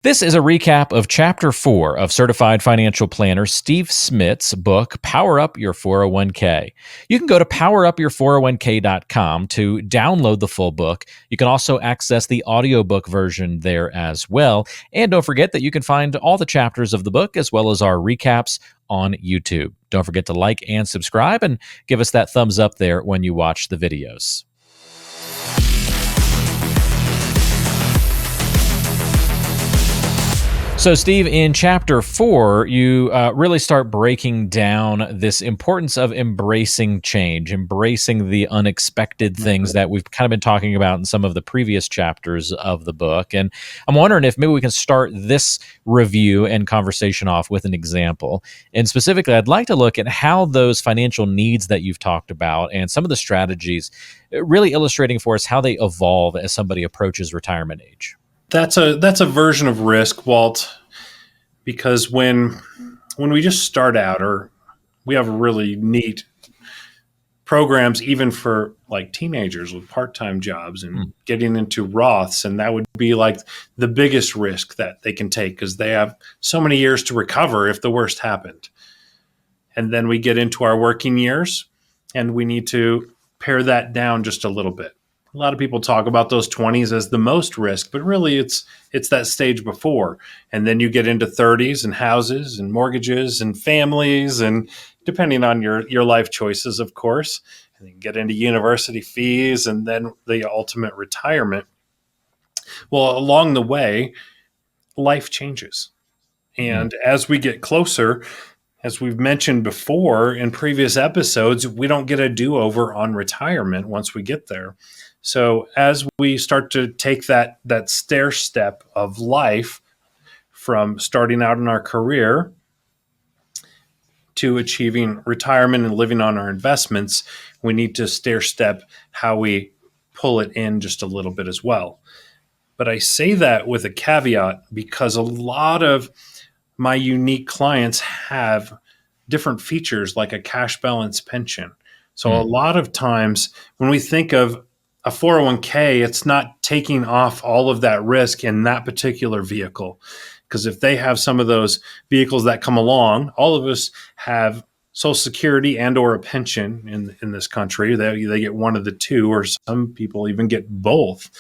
This is a recap of Chapter 4 of Certified Financial Planner Steve Smith's book, Power Up Your 401k. You can go to powerupyour401k.com to download the full book. You can also access the audiobook version there as well. And don't forget that you can find all the chapters of the book as well as our recaps on YouTube. Don't forget to like and subscribe and give us that thumbs up there when you watch the videos. So, Steve, in Chapter 4, you really start breaking down this importance of embracing change, embracing the unexpected things that we've kind of been talking about in some of the previous chapters of the book. And I'm wondering if maybe we can start this review and conversation off with an example. And specifically, I'd like to look at how those financial needs that you've talked about and some of the strategies really illustrating for us how they evolve as somebody approaches retirement age. That's a version of risk, Walt, because when we just start out, or we have really neat programs even for like teenagers with part-time jobs and getting into Roths, and that would be like the biggest risk that they can take because they have so many years to recover if the worst happened. And then we get into our working years and we need to pare that down just a little bit. A lot of people talk about those 20s as the most risk, but really it's that stage before. And then you get into 30s and houses and mortgages and families, and depending on your life choices, of course, and then get into university fees and then the ultimate retirement. Well, along the way, life changes. And as we get closer, as we've mentioned before in previous episodes, we don't get a do-over on retirement once we get there. So as we start to take that stair step of life from starting out in our career to achieving retirement and living on our investments, we need to stair step how we pull it in just a little bit as well. But I say that with a caveat because a lot of my unique clients have different features like a cash balance pension. So a lot of times when we think of a 401k, it's not taking off all of that risk in that particular vehicle. Because if they have some of those vehicles that come along, all of us have Social Security and or a pension in this country. They get one of the two, or some people even get both,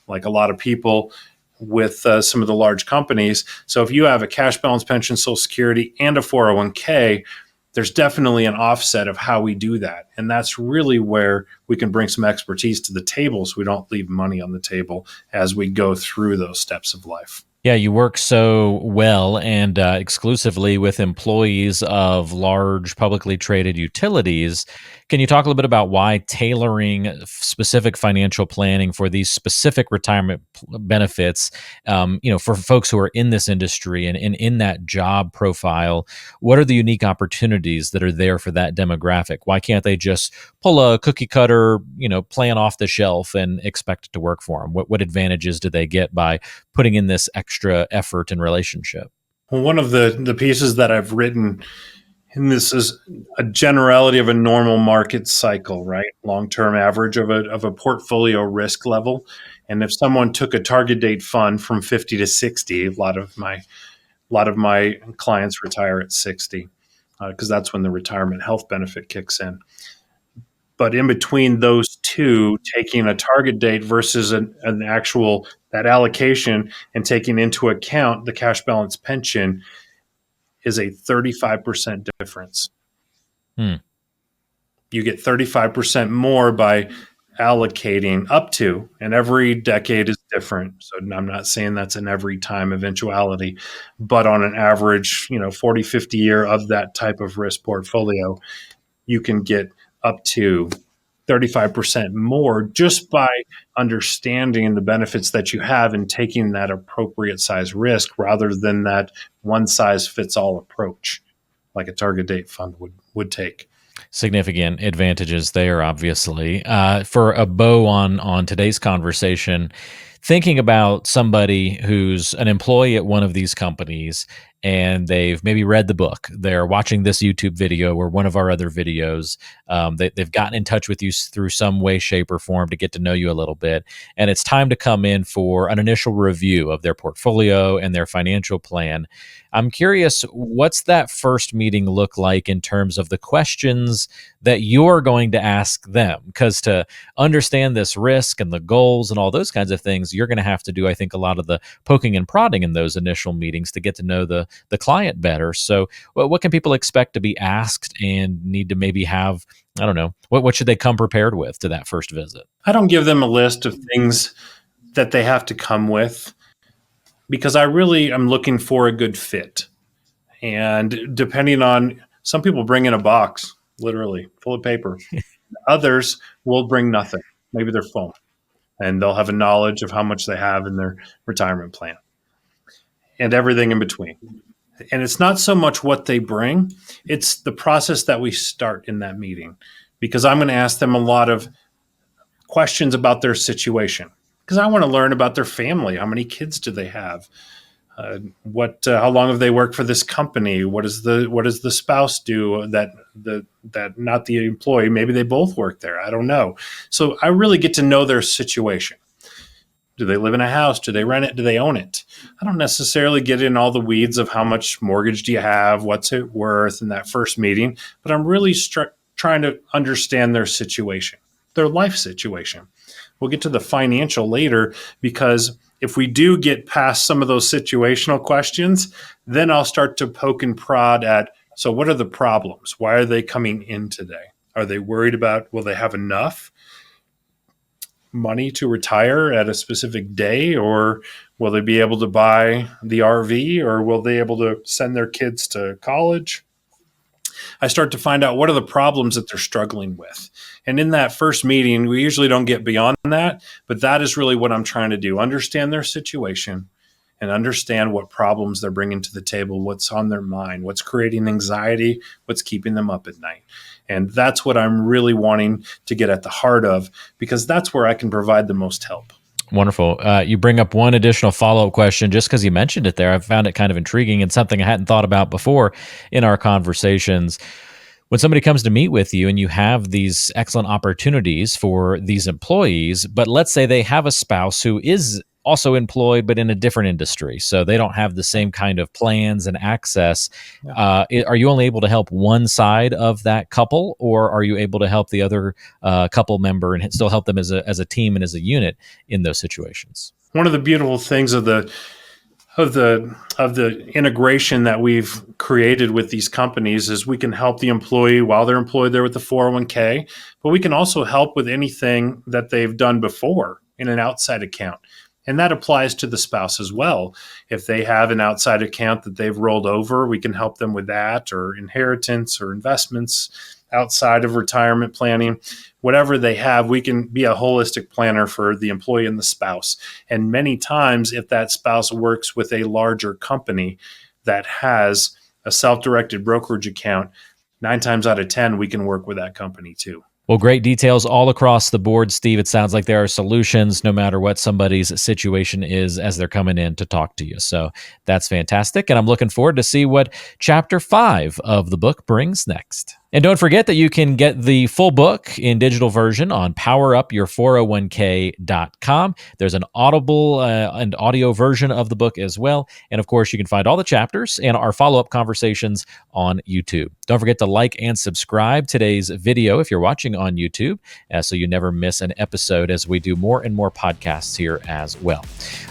like a lot of people with some of the large companies. So if you have a cash balance pension, Social Security, and a 401k, there's definitely an offset of how we do that. And that's really where we can bring some expertise to the table so we don't leave money on the table as we go through those steps of life. Yeah, you work so well and exclusively with employees of large publicly traded utilities. Can you talk a little bit about why tailoring specific financial planning for these specific retirement benefits, for folks who are in this industry and in that job profile, what are the unique opportunities that are there for that demographic? Why can't they just pull a cookie cutter, plan off the shelf and expect it to work for them? What advantages do they get by putting in this extra effort and relationship? Well, one of the pieces that I've written, and this is a generality of a normal market cycle, right? Long-term average of a portfolio risk level. And if someone took a target date fund from 50 to 60, a lot of my clients retire at 60 because that's when the retirement health benefit kicks in. But in between those two, taking a target date versus an actual that allocation and taking into account the cash balance pension is a 35% difference. You get 35% more by allocating up to, and every decade is different. So I'm not saying that's an every time eventuality, but on an average, 40, 50 year of that type of risk portfolio, you can get up to 35% more just by understanding the benefits that you have and taking that appropriate size risk rather than that one size fits all approach like a target date fund would take. Significant advantages there, obviously. For a bow on today's conversation, thinking about somebody who's an employee at one of these companies and they've maybe read the book. They're watching this YouTube video or one of our other videos. They've gotten in touch with you through some way, shape, or form to get to know you a little bit. And it's time to come in for an initial review of their portfolio and their financial plan. I'm curious, what's that first meeting look like in terms of the questions that you're going to ask them? Because to understand this risk and the goals and all those kinds of things, you're going to have to do, I think, a lot of the poking and prodding in those initial meetings to get to know the client better. So what can people expect to be asked and need to maybe have, I don't know, what should they come prepared with to that first visit? I don't give them a list of things that they have to come with because I really am looking for a good fit. And depending on, some people bring in a box, literally full of paper. Others will bring nothing, maybe their phone, and they'll have a knowledge of how much they have in their retirement plan and everything in between. And it's not so much what they bring, it's the process that we start in that meeting, because I'm going to ask them a lot of questions about their situation, because I want to learn about their family. How many kids do they have? How long have they worked for this company? What does the spouse do that not the employee? Maybe they both work there. I don't know. So I really get to know their situation. Do they live in a house? Do they rent it? Do they own it? I don't necessarily get in all the weeds of how much mortgage do you have, what's it worth in that first meeting, but I'm really trying to understand their situation, their life situation. We'll get to the financial later, because if we do get past some of those situational questions, then I'll start to poke and prod at, so what are the problems? Why are they coming in today? Are they worried about, will they have enough money to retire at a specific day, or will they be able to buy the RV, or will they be able to send their kids to college? I start to find out what are the problems that they're struggling with. And in that first meeting, we usually don't get beyond that, but that is really what I'm trying to do. Understand their situation and understand what problems they're bringing to the table, what's on their mind, what's creating anxiety, what's keeping them up at night. And that's what I'm really wanting to get at the heart of, because that's where I can provide the most help. Wonderful. You bring up one additional follow-up question just because you mentioned it there. I found it kind of intriguing and something I hadn't thought about before in our conversations. When somebody comes to meet with you and you have these excellent opportunities for these employees, but let's say they have a spouse who is also employed, but in a different industry. So they don't have the same kind of plans and access. Are you only able to help one side of that couple, or are you able to help the other couple member and still help them as a team and as a unit in those situations? One of the beautiful things of the integration that we've created with these companies is we can help the employee while they're employed there with the 401k, but we can also help with anything that they've done before in an outside account. And that applies to the spouse as well. If they have an outside account that they've rolled over, we can help them with that, or inheritance or investments outside of retirement planning. Whatever they have, we can be a holistic planner for the employee and the spouse. And many times, if that spouse works with a larger company that has a self-directed brokerage account, 9 times out of 10, we can work with that company too. Well, great details all across the board, Steve. It sounds like there are solutions no matter what somebody's situation is as they're coming in to talk to you. So that's fantastic. And I'm looking forward to see what chapter 5 of the book brings next. And don't forget that you can get the full book in digital version on powerupyour401k.com. There's an audible and audio version of the book as well. And of course, you can find all the chapters and our follow-up conversations on YouTube. Don't forget to like and subscribe today's video if you're watching on YouTube, so you never miss an episode as we do more and more podcasts here as well.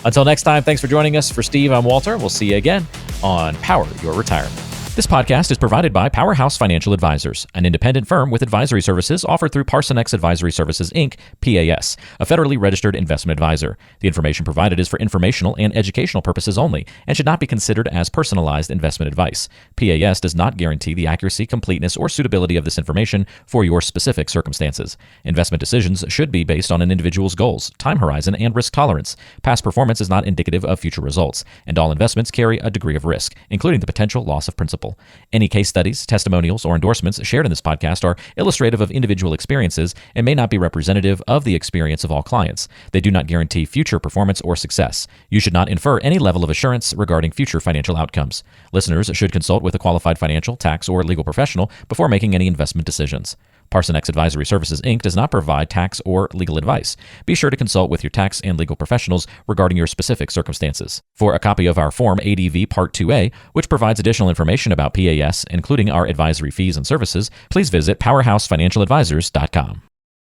Until next time, thanks for joining us. For Steve, I'm Walter. We'll see you again on Power Your Retirement. This podcast is provided by Powerhouse Financial Advisors, an independent firm with advisory services offered through Parsonex Advisory Services, Inc., PAS, a federally registered investment advisor. The information provided is for informational and educational purposes only and should not be considered as personalized investment advice. PAS does not guarantee the accuracy, completeness, or suitability of this information for your specific circumstances. Investment decisions should be based on an individual's goals, time horizon, and risk tolerance. Past performance is not indicative of future results, and all investments carry a degree of risk, including the potential loss of principal. example. Any case studies, testimonials, or endorsements shared in this podcast are illustrative of individual experiences and may not be representative of the experience of all clients. They do not guarantee future performance or success. You should not infer any level of assurance regarding future financial outcomes. Listeners should consult with a qualified financial, tax, or legal professional before making any investment decisions. Parson X Advisory Services, Inc. does not provide tax or legal advice. Be sure to consult with your tax and legal professionals regarding your specific circumstances. For a copy of our Form ADV Part 2A, which provides additional information about PAS, including our advisory fees and services, please visit powerhousefinancialadvisors.com.